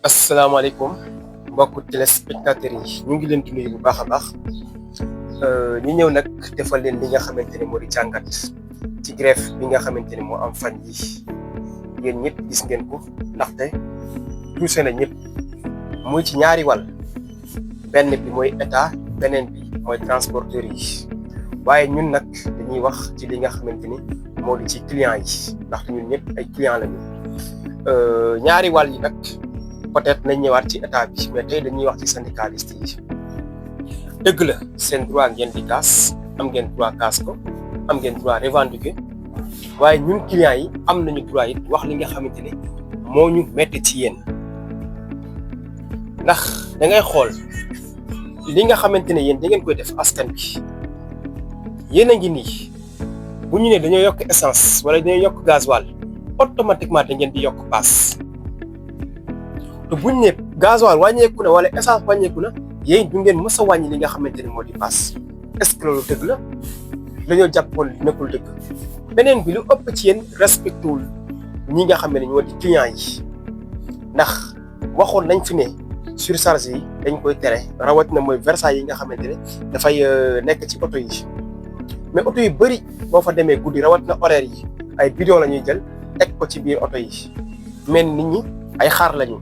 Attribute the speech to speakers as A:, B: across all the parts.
A: asalaamaaleykum mbokku téléspectateurs yi ñu ngi leen di nuyu bu baax a baax ñu ñëw nag defal leen li nga xamante ne moo di jàngat ci grève bi nga xamante ne moo am fan yi yéen ñëpp gis ngeen ko ndaxte touché na ñëpp muy ci ñaari wàll benn bi mooy état beneen bi mooy transporteurs yi waaye ñun nag dañuy wax ci li nga xamante ni moo di ci clients yi ndaxte ñun ñëpp ay clients lañu ñaari wàll yi nag. peut-être nañ ñëwaat ci état bi mais tey dañuy wax ci syndicaliste yi dëgg la seen droit ngeen di kaas am ngeen droit kaas ko am ngeen droit revendiquer waaye ñun clients yi am nañu droit it wax li nga xamante ne moo ñu metti ci yéen ndax da ngay xool li nga xamante ne yéen da ngeen koy def askan bi yéen a ngi nii bu ñu ne dañoo yokk essence wala dañoo yokk gasoil automatiquement da ngeen di yokk paas. te buñ ne gasoil wàññeeku na wala essence wàññeeku na yéen du ngeen mës a wàññi li nga xamante ne moo di paas est-ce que loolu dëgg la dañoo jàppoon nekkul dëgg beneen bi lu ëpp ci yéen respecté wul ñi nga xam ne ñoo di clients yi ndax waxoon nañ fi ne surcharge yi dañ koy tere rawatina mooy versage yi nga xamante ne dafay nekk ci oto yi mais oto yu bëri boo fa demee guddi rawatina horaire yi ay bidon la ñuy jël teg ko ci biir oto yi mais nit ñi ay xaar lañu.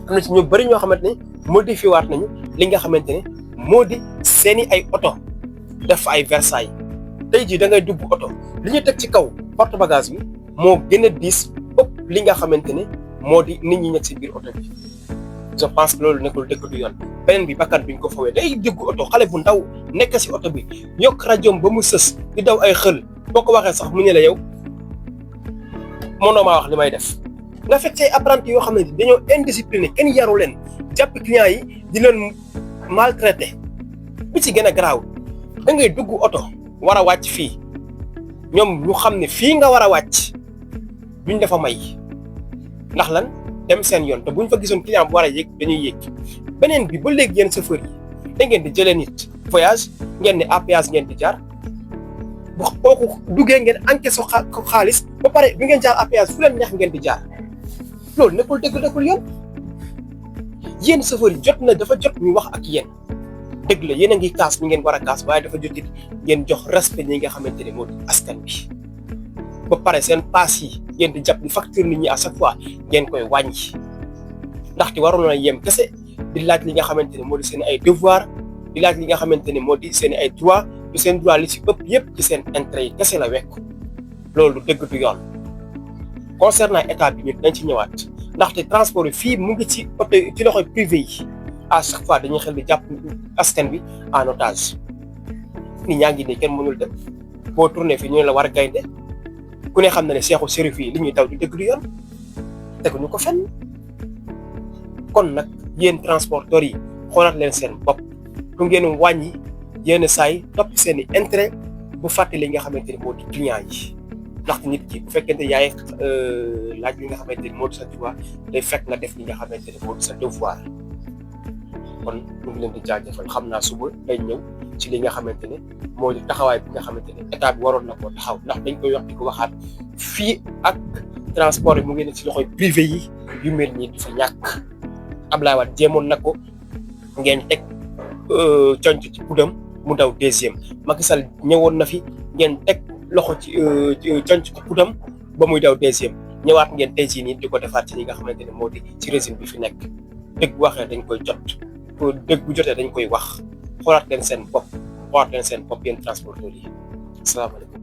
A: am na ci ñu bëri ñoo xamante ne modifié waat nañu li nga xamante ne moo di seeni ay oto def ay Versailles tey jii da ngay dugg oto li ñu teg ci kaw porte bagage bi moo gën a diis ëpp li nga xamante ne moo di nit ñi nekk si biir oto bi je pense que loolu nekkul dëgg du yoon beneen bi bakkan bi ñu ko fawee day dugg oto xale bu ndaw nekk si oto bi yokk rajoom ba mu sës di daw ay xël boo ko waxee sax mu ne la yow mënoo maa wax li may def. nga fekk say apprenti yoo xam ne dañoo indiscipliné kenn yaru leen jàpp clients yi di leen maltraité bi ci gën a garaaw da ngay dugg oto war a wàcc fii ñoom ñu xam ne fii nga war a wàcc duñ dafa may ndax lan dem seen yoon te buñ fa gisoon client bu war a yéeg dañuy yéeg beneen bi ba léegi yéen chauffeur yi da ngeen di jëlee nit voyage ngeen ne APS ngeen di jaar bu kooku duggee ngeen encaisse ko xaalis ba pare bi ngeen jaar APS fu leen neex ngeen di jaar. loolu nekkul dëgg nekkul yoon yéen chauffeur yi jot na dafa jot ñu wax ak yéen dëgg la yéen a ngi kaas ni ngeen war a kaas waaye dafa jot it ngeen jox respect ñi nga xamante ne moo di askan bi ba pare seen paas yi ngeen di jàpp di facture nit ñi à chaque fois ngeen koy wàññi ndaxte waroon na yem kese di laaj li nga xamante ne moo di seen ay devoir di laaj li nga xamante ne moo di seen ay droit du seen droit li ci ëpp yëpp ci seen intérêt yi kese la wekk loolu dëgg du yoon. concernant état bi ñun dañ ci ñëwaat ndaxte transport yi fii mu ngi ci oto ci loxoy privé yi à chaque fois dañuy xel di jàpp askan bi en otage nit ñaa ngi nii kenn mënul dem boo tourné fii ñu ne la war a gaynde ku ne xam na ne seexu sérif yi li ñuy daw di dëgg du yoon teguñu ko fenn kon nag yéen transporteurs yi xoolaat leen seen bopp du ngeen wàññi yenn saa yi topp seen i intérêt bu fàtte li nga xamante ne moo di client yi. ndax nit ki bu fekkente yaay laaj li nga xamante ni moo di sa droit day fekk nga def li nga xamante ni moo di sa devoir kon ñu ngi leen di jaajëfal xam naa suba day ñëw ci li nga xamante ne moo di taxawaay bi nga xamante ne état bi waroon na koo taxaw ndax dañ koy wax di ko waxaat fii ak transport yi mu ngi ne ci loxoy privé yi yu mel nii dafa ñàkk Abdoulaye Wade jéemoon na ko ngeen teg conc ci kudam mu daw deuxième Macky Sall ñëwoon na fi ngeen teg loxo ci conc ci kudam ba muy daw deuxième ñëwaat ngeen tey jii nii di ko defaat ci li nga xamante ne moo di ci régime bi fi nekk dëgg bu waxee dañ koy jot dëgg bu jotee dañ koy wax xoolaat leen seen bopp yéen transporteurs yi asalaamaaleykum